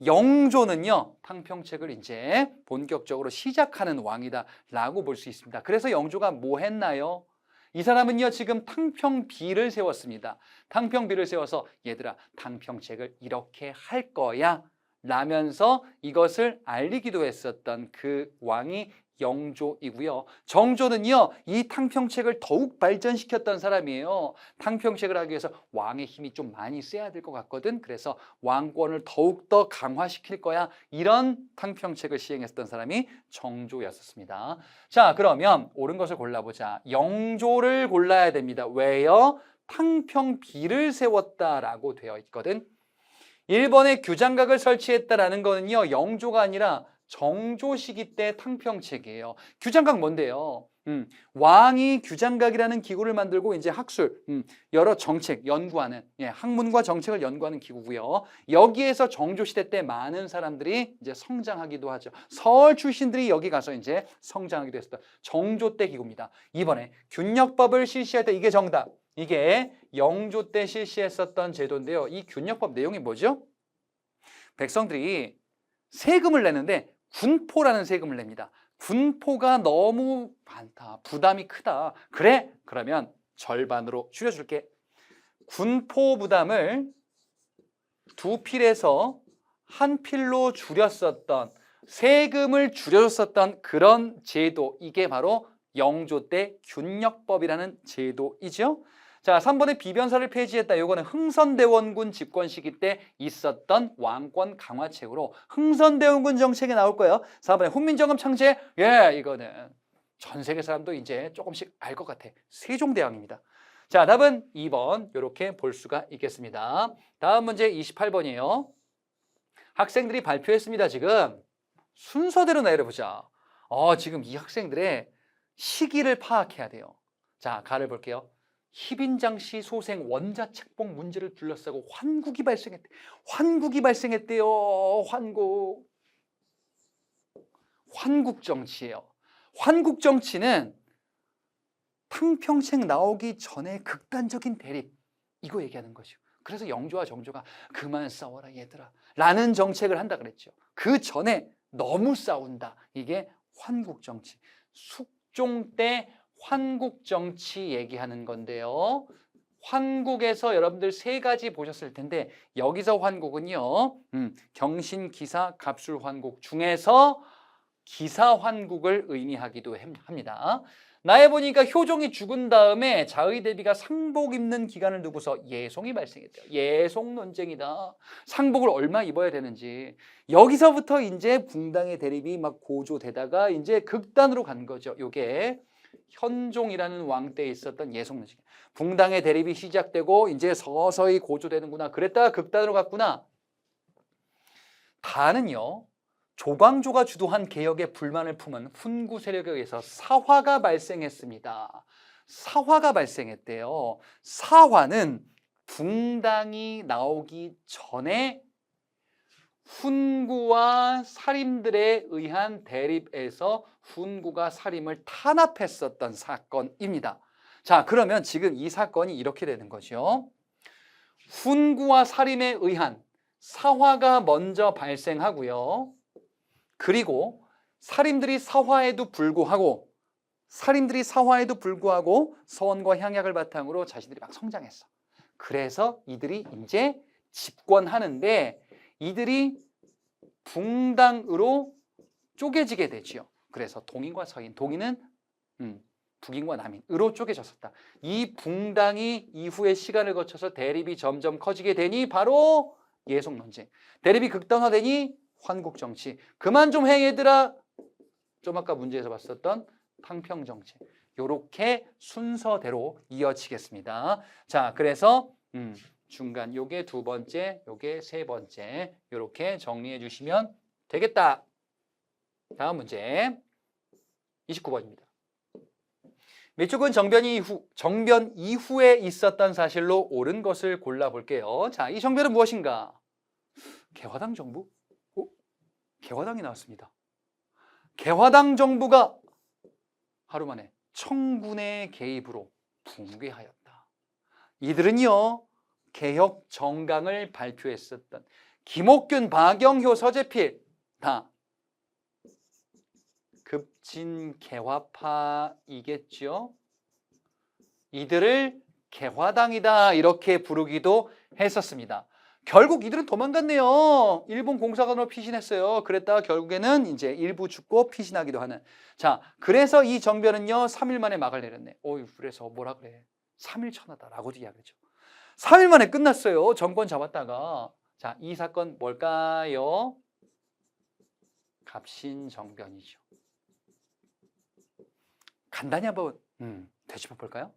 [SPEAKER 1] 영조는요, 탕평책을 이제 본격적으로 시작하는 왕이다라고 볼 수 있습니다. 그래서 영조가 뭐 했나요? 이 사람은요, 지금 탕평비를 세웠습니다. 탕평비를 세워서 얘들아, 탕평책을 이렇게 할 거야 라면서 이것을 알리기도 했었던 그 왕이 영조이고요. 정조는요, 이 탕평책을 더욱 발전시켰던 사람이에요. 탕평책을 하기 위해서 왕의 힘이 좀 많이 세야 될 것 같거든. 그래서 왕권을 더욱더 강화시킬 거야. 이런 탕평책을 시행했던 사람이 정조였었습니다. 자, 그러면 옳은 것을 골라보자. 영조를 골라야 됩니다. 왜요? 탕평비를 세웠다라고 되어 있거든. 1번에 규장각을 설치했다라는 거는요, 영조가 아니라 정조 시기 때 탕평책이에요. 규장각 뭔데요? 왕이 규장각이라는 기구를 만들고 이제 학술, 여러 정책 연구하는, 학문과 정책을 연구하는 기구고요. 여기에서 정조 시대 때 많은 사람들이 이제 성장하기도 하죠. 서울 출신들이 여기 가서 이제 성장하기도 했었던 정조 때 기구입니다. 이번에 균역법을 실시할 때 이게 정답. 이게 영조 때 실시했었던 제도인데요. 이 균역법 내용이 뭐죠? 백성들이 세금을 내는데 군포라는 세금을 냅니다. 군포가 너무 많다. 부담이 크다. 그래? 그러면 절반으로 줄여줄게. 군포 부담을 2필에서 1필로 줄였었던, 세금을 줄여줬었던 그런 제도, 이게 바로 영조 때 균역법이라는 제도이죠. 자, 3번에 비변사를 폐지했다. 요거는 흥선대원군 집권 시기 때 있었던 왕권 강화책으로 흥선대원군 정책이 나올 거예요. 4번에 훈민정음 창제. 이거는 전 세계 사람도 이제 조금씩 알 것 같아. 세종대왕입니다. 자, 답은 2번 이렇게 볼 수가 있겠습니다. 다음 문제 28번이에요. 학생들이 발표했습니다. 지금 순서대로 내려보자. 지금 이 학생들의 시기를 파악해야 돼요. 자, 가를 볼게요. 희빈장씨 소생 원자책봉 문제를 둘러싸고 환국이 발생했대. 환국이 발생했대요. 환국정치예요. 환국정치는 탕평책 나오기 전에 극단적인 대립, 이거 얘기하는 거죠. 그래서 영조와 정조가 그만 싸워라 얘들아 라는 정책을 한다 그랬죠. 그 전에 너무 싸운다. 이게 환국정치. 숙종 때 환국정치 얘기하는 건데요. 환국에서 여러분들 3가지 보셨을 텐데 여기서 환국은요, 경신, 기사, 갑술 환국 중에서 기사 환국을 의미하기도 합니다. 나에 보니까 효종이 죽은 다음에 자의대비가 상복 입는 기간을 두고서 예송이 발생했대요. 예송 논쟁이다. 상복을 얼마 입어야 되는지. 여기서부터 이제 붕당의 대립이 막 고조되다가 이제 극단으로 간 거죠. 요게 현종이라는 왕 때에 있었던 예송 논쟁. 붕당의 대립이 시작되고 이제 서서히 고조되는구나. 그랬다가 극단으로 갔구나. 다는요, 조광조가 주도한 개혁에 불만을 품은 훈구 세력에 의해서 사화가 발생했습니다. 사화가 발생했대요. 사화는 붕당이 나오기 전에 훈구와 사림들에 의한 대립에서 훈구가 사림을 탄압했었던 사건입니다. 자, 그러면 지금 이 사건이 이렇게 되는 거죠. 훈구와 사림에 의한 사화가 먼저 발생하고요. 그리고 사림들이 사화에도 불구하고 서원과 향약을 바탕으로 자신들이 막 성장했어. 그래서 이들이 이제 집권하는데 이들이 붕당으로 쪼개지게 되지요. 그래서 동인과 서인, 동인은 북인과 남인으로 쪼개졌었다. 이 붕당이 이후의 시간을 거쳐서 대립이 점점 커지게 되니 바로 예송 논쟁. 대립이 극단화되니 환국정치. 그만 좀 해 얘들아. 좀 아까 문제에서 봤었던 탕평정치. 요렇게 순서대로 이어지겠습니다. 자, 그래서 중간 요게 2번째, 요게 3번째 요렇게 정리해 주시면 되겠다. 다음 문제 29번입니다. 밑쪽은 정변 이후에 있었던 사실로 옳은 것을 골라볼게요. 자, 이 정변은 무엇인가? 개화당 정부? 개화당이 나왔습니다. 개화당 정부가 하루 만에 청군의 개입으로 붕괴하였다. 이들은요, 개혁 정강을 발표했었던 김옥균, 박영효, 서재필 다 급진 개화파이겠죠. 이들을 개화당이다 이렇게 부르기도 했었습니다. 결국 이들은 도망갔네요. 일본 공사관으로 피신했어요. 그랬다가 결국에는 이제 일부 죽고 피신하기도 하는. 자, 그래서 이 정변은요, 3일 만에 막을 내렸네. 어이, 그래서 뭐라 그래? 3일 천하다라고도 이야기하죠. 3일 만에 끝났어요. 정권 잡았다가. 자, 이 사건 뭘까요? 갑신정변이죠. 간단히 한번 되짚어 볼까요?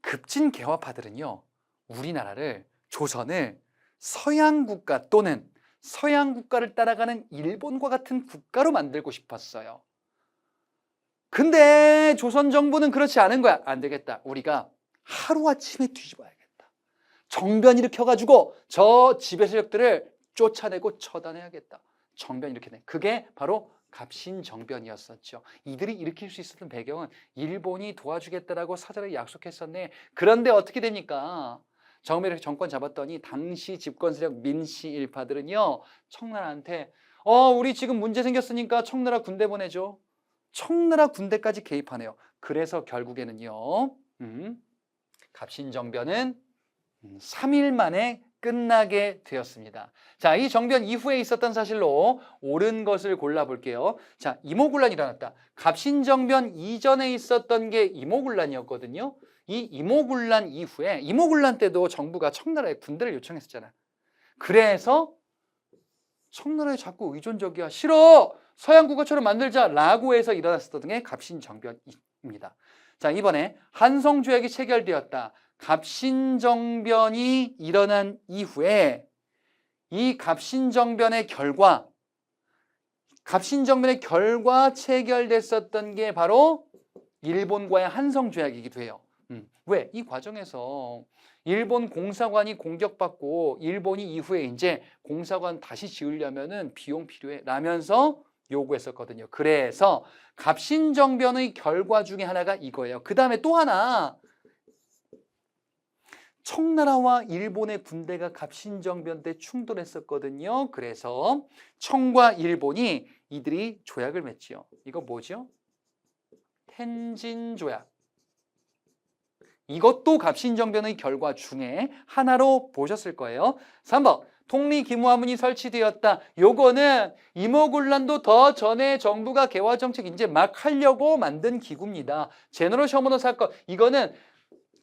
[SPEAKER 1] 급진개화파들은요, 우리나라를, 조선을 서양 국가 또는 서양 국가를 따라가는 일본과 같은 국가로 만들고 싶었어요. 근데 조선 정부는 그렇지 않은 거야. 안 되겠다. 우리가 하루아침에 뒤집어야겠다. 정변 일으켜가지고 저 지배 세력들을 쫓아내고 처단해야겠다. 정변 일으켜내. 그게 바로 갑신정변이었었죠. 이들이 일으킬 수 있었던 배경은 일본이 도와주겠다라고 사전에 약속했었네. 그런데 어떻게 됩니까? 처음에 이렇게 정권 잡았더니 당시 집권 세력 민씨 일파들은요, 청나라한테 우리 지금 문제 생겼으니까 청나라 군대 보내줘. 청나라 군대까지 개입하네요. 그래서 결국에는요, 갑신정변은 3일 만에 끝나게 되었습니다. 자, 이 정변 이후에 있었던 사실로 옳은 것을 골라볼게요. 자, 이모군란이 일어났다. 갑신정변 이전에 있었던 게 이모군란이었거든요. 이 이모군란 이후에, 이모군란 때도 정부가 청나라에 군대를 요청했었잖아. 그래서 청나라에 자꾸 의존적이야. 싫어! 서양 국가처럼 만들자라고 해서 일어났었던 게 갑신정변입니다. 자, 이번에 한성조약이 체결되었다. 갑신정변이 일어난 이후에 이 갑신정변의 결과 체결됐었던 게 바로 일본과의 한성조약이기도 해요. 왜? 이 과정에서 일본 공사관이 공격받고 일본이 이후에 이제 공사관 다시 지으려면은 비용 필요해 라면서 요구했었거든요. 그래서 갑신정변의 결과 중에 하나가 이거예요. 그 다음에 또 하나, 청나라와 일본의 군대가 갑신정변 때 충돌했었거든요. 그래서 청과 일본이 이들이 조약을 맺지요. 이거 뭐죠? 텐진조약. 이것도 갑신정변의 결과 중에 하나로 보셨을 거예요. 3번 통리기무화문이 설치되었다. 요거는 이모군란도 더 전에 정부가 개화정책 이제 막 하려고 만든 기구입니다. 제너럴 셔머너 사건, 이거는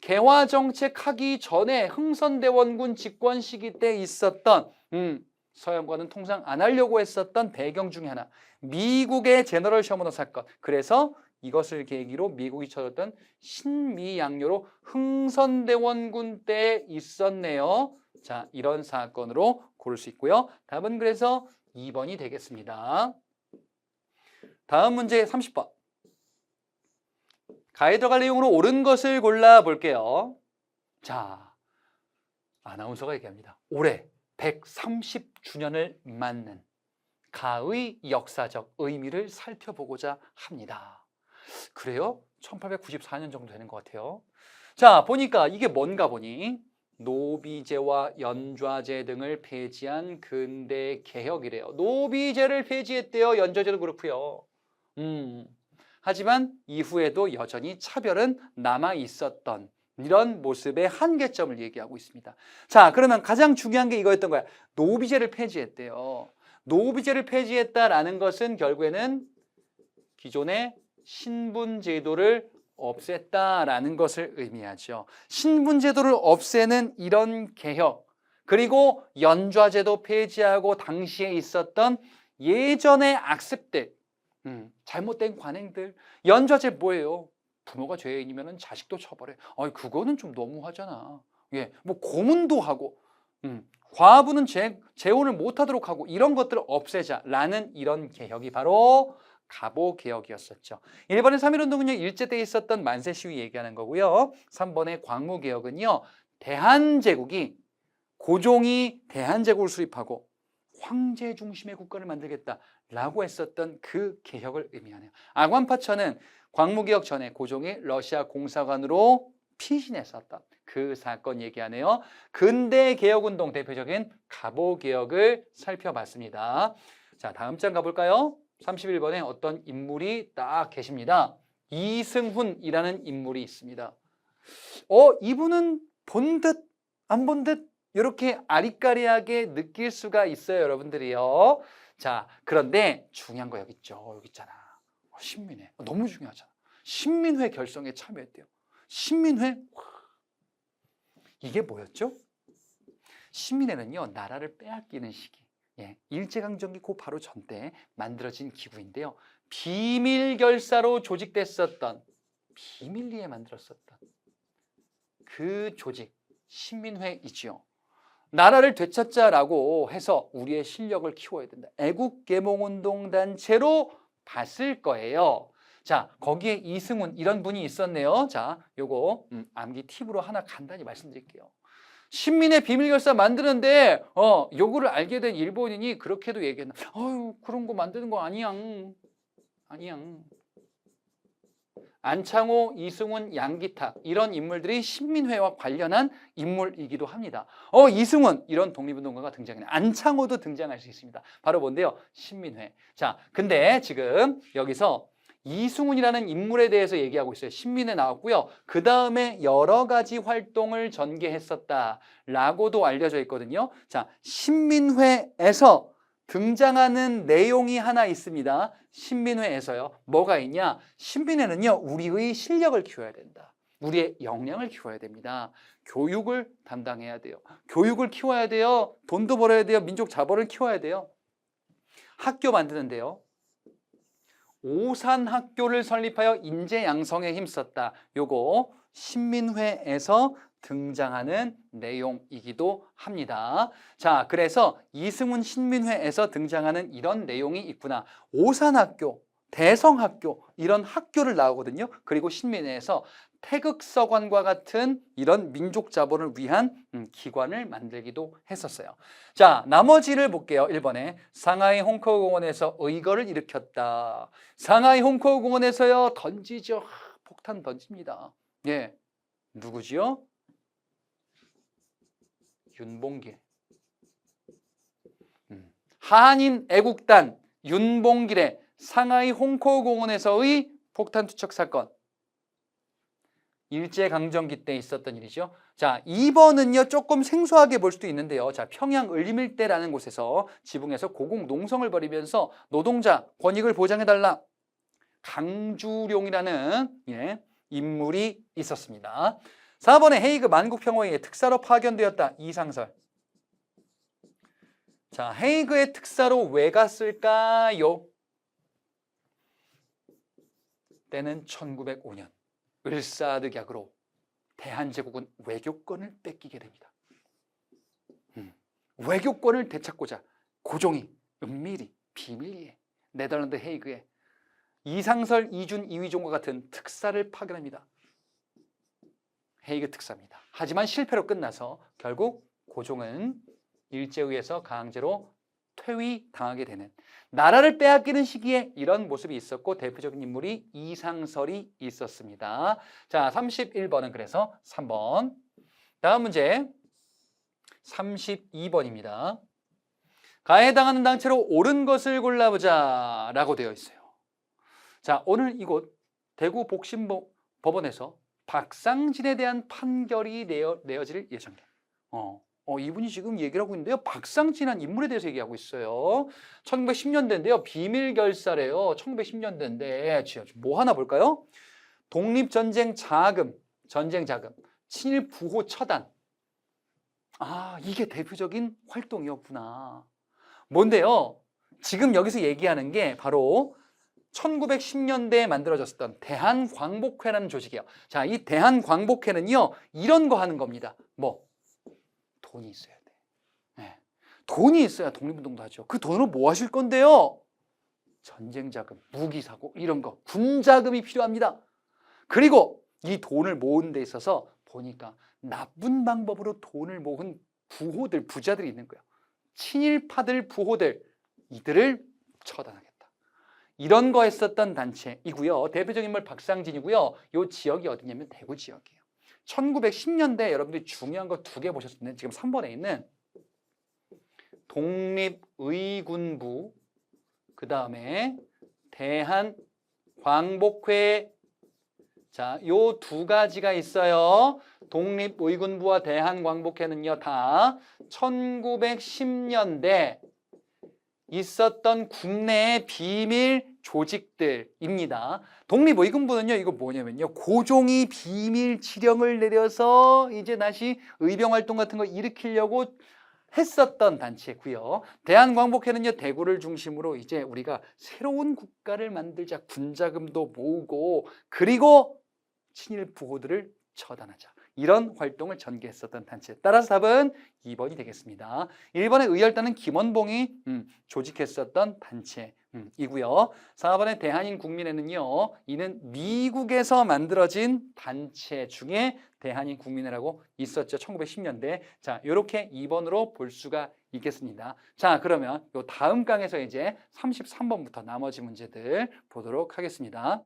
[SPEAKER 1] 개화정책 하기 전에 흥선대원군 집권 시기 때 있었던 서양과는 통상 안 하려고 했었던 배경 중에 하나, 미국의 제너럴 셔머너 사건. 그래서 이것을 계기로 미국이 쳐졌던 신미양요로 흥선대원군 때 있었네요. 자, 이런 사건으로 고를 수 있고요. 답은 그래서 2번이 되겠습니다. 다음 문제 30번. 가에 들어갈 내용으로 옳은 것을 골라볼게요. 자, 아나운서가 얘기합니다. 올해 130주년을 맞는 가의 역사적 의미를 살펴보고자 합니다. 그래요? 1894년 정도 되는 것 같아요. 자, 보니까 이게 뭔가 보니 노비제와 연좌제 등을 폐지한 근대 개혁이래요. 노비제를 폐지했대요. 연좌제도 그렇고요. 하지만 이후에도 여전히 차별은 남아 있었던 이런 모습의 한계점을 얘기하고 있습니다. 자, 그러면 가장 중요한 게 이거였던 거야. 노비제를 폐지했대요. 노비제를 폐지했다라는 것은 결국에는 기존의 신분제도를 없앴다라는 것을 의미하죠. 신분제도를 없애는 이런 개혁, 그리고 연좌제도 폐지하고 당시에 있었던 예전의 악습들, 잘못된 관행들. 연좌제 뭐예요? 부모가 죄인이면 자식도 처벌해. 그거는 좀 너무하잖아. 예, 뭐 고문도 하고, 과부는 재혼을 못하도록 하고, 이런 것들을 없애자라는 이런 개혁이 바로 갑오개혁이었었죠. 1번의 3.1운동은요, 일제 때 있었던 만세 시위 얘기하는 거고요. 3번의 광무개혁은요, 대한제국이, 고종이 대한제국을 수립하고 황제 중심의 국가를 만들겠다라고 했었던 그 개혁을 의미하네요. 아관파천은 광무개혁 전에 고종이 러시아 공사관으로 피신했었던 그 사건 얘기하네요. 근대 개혁운동 대표적인 갑오개혁을 살펴봤습니다. 자, 다음 장 가볼까요? 31번에 어떤 인물이 딱 계십니다. 이승훈이라는 인물이 있습니다. 이분은 본 듯 안 본 듯 이렇게 아리까리하게 느낄 수가 있어요, 여러분들이요. 자, 그런데 중요한 거 여기 있죠. 여기 있잖아. 신민회. 너무 중요하잖아. 신민회 결성에 참여했대요. 신민회? 이게 뭐였죠? 신민회는요, 나라를 빼앗기는 시기. 예, 일제강점기 그 바로 전때 만들어진 기구인데요. 비밀 결사로 조직됐었던, 비밀리에 만들었었던 그 조직, 신민회이지요. 나라를 되찾자라고 해서 우리의 실력을 키워야 된다. 애국개몽운동 단체로 봤을 거예요. 자, 거기에 이승훈 이런 분이 있었네요. 자, 요거 암기 팁으로 하나 간단히 말씀드릴게요. 신민의 비밀결사 만드는데 요거를 알게 된 일본인이 그렇게도 얘기했나. 아유, 그런 거 만드는 거 아니야. 아니야. 안창호, 이승훈, 양기탁 이런 인물들이 신민회와 관련한 인물이기도 합니다. 이승훈 이런 독립운동가가 등장해요. 안창호도 등장할 수 있습니다. 바로 뭔데요? 신민회. 자, 근데 지금 여기서 이승훈이라는 인물에 대해서 얘기하고 있어요. 신민회 나왔고요. 그 다음에 여러 가지 활동을 전개했었다라고도 알려져 있거든요. 자, 신민회에서 등장하는 내용이 하나 있습니다. 신민회에서요. 뭐가 있냐? 신민회는요, 우리의 실력을 키워야 된다. 우리의 역량을 키워야 됩니다. 교육을 담당해야 돼요. 교육을 키워야 돼요. 돈도 벌어야 돼요. 민족 자본을 키워야 돼요. 학교 만드는데요. 오산학교를 설립하여 인재 양성에 힘썼다. 요거 신민회에서 등장하는 내용이기도 합니다. 자, 그래서 이승훈 신민회에서 등장하는 이런 내용이 있구나. 오산학교, 대성학교 이런 학교를 나오거든요. 그리고 신민회에서 태극서관과 같은 이런 민족 자본을 위한 기관을 만들기도 했었어요. 자, 나머지를 볼게요. 1번에 상하이 홍커우 공원에서 의거를 일으켰다. 상하이 홍커우 공원에서요, 던지죠. 폭탄 던집니다. 예, 누구지요? 윤봉길. 한인 애국단 윤봉길의 상하이 홍커우 공원에서의 폭탄 투척 사건. 일제강점기 때 있었던 일이죠. 자, 2번은요 조금 생소하게 볼 수도 있는데요. 자, 평양 을림일대라는 곳에서 지붕에서 고공농성을 벌이면서 노동자 권익을 보장해달라. 강주룡이라는 인물이 있었습니다. 4번에 헤이그 만국평화회의 특사로 파견되었다. 이상설. 자, 헤이그의 특사로 왜 갔을까요? 때는 1905년. 을사득약으로 대한제국은 외교권을 뺏기게 됩니다. 외교권을 되찾고자 고종이 은밀히 비밀리에 네덜란드 헤이그에 이상설, 이준, 이휘종과 같은 특사를 파견합니다. 헤이그 특사입니다. 하지만 실패로 끝나서 결국 고종은 일제의회에서 강제로 퇴위당하게 되는, 나라를 빼앗기는 시기에 이런 모습이 있었고 대표적인 인물이 이상설이 있었습니다. 자, 31번은 그래서 3번. 다음 문제 32번입니다. 가해당하는 당체로 옳은 것을 골라보자 라고 되어 있어요. 자, 오늘 이곳 대구 복심법원에서 박상진에 대한 판결이 내어질 예정이에요. 이분이 지금 얘기를 하고 있는데요. 박상진이라는 인물에 대해서 얘기하고 있어요. 1910년대인데요. 비밀결사래요. 1910년대인데 뭐 하나 볼까요? 독립전쟁 자금, 전쟁 자금, 친일 부호 처단. 아, 이게 대표적인 활동이었구나. 뭔데요? 지금 여기서 얘기하는 게 바로 1910년대에 만들어졌던 대한광복회라는 조직이에요. 자, 이 대한광복회는요, 이런 거 하는 겁니다. 뭐? 돈이 있어야 돼. 네. 돈이 있어야 독립운동도 하죠. 그 돈으로 뭐 하실 건데요? 전쟁 자금, 무기 사고 이런 거, 군 자금이 필요합니다. 그리고 이 돈을 모으는 데 있어서 보니까 나쁜 방법으로 돈을 모은 부호들, 부자들이 있는 거예요. 친일파들, 부호들, 이들을 처단하겠다. 이런 거 했었던 단체이고요. 대표적인 인물 박상진이고요. 이 지역이 어디냐면 대구 지역이에요. 1910년대 여러분들이 중요한 거 2개 보셨을 텐데 지금 3번에 있는 독립의군부, 그 다음에 대한광복회 자, 요 두 가지가 있어요. 독립의군부와 대한광복회는요, 다 1910년대 있었던 국내의 비밀 조직들입니다. 독립의군부는요, 이거 뭐냐면요, 고종이 비밀 지령을 내려서 이제 다시 의병활동 같은 거 일으키려고 했었던 단체고요. 대한광복회는요, 대구를 중심으로 이제 우리가 새로운 국가를 만들자, 군자금도 모으고, 그리고 친일 부호들을 처단하자. 이런 활동을 전개했었던 단체. 따라서 답은 2번이 되겠습니다. 1번의 의열단은 김원봉이 조직했었던 단체이고요. 4번의 대한인국민회는요, 이는 미국에서 만들어진 단체 중에 대한인국민회라고 있었죠. 1910년대. 자, 이렇게 2번으로 볼 수가 있겠습니다. 자, 그러면 요 다음 강에서 이제 33번부터 나머지 문제들 보도록 하겠습니다.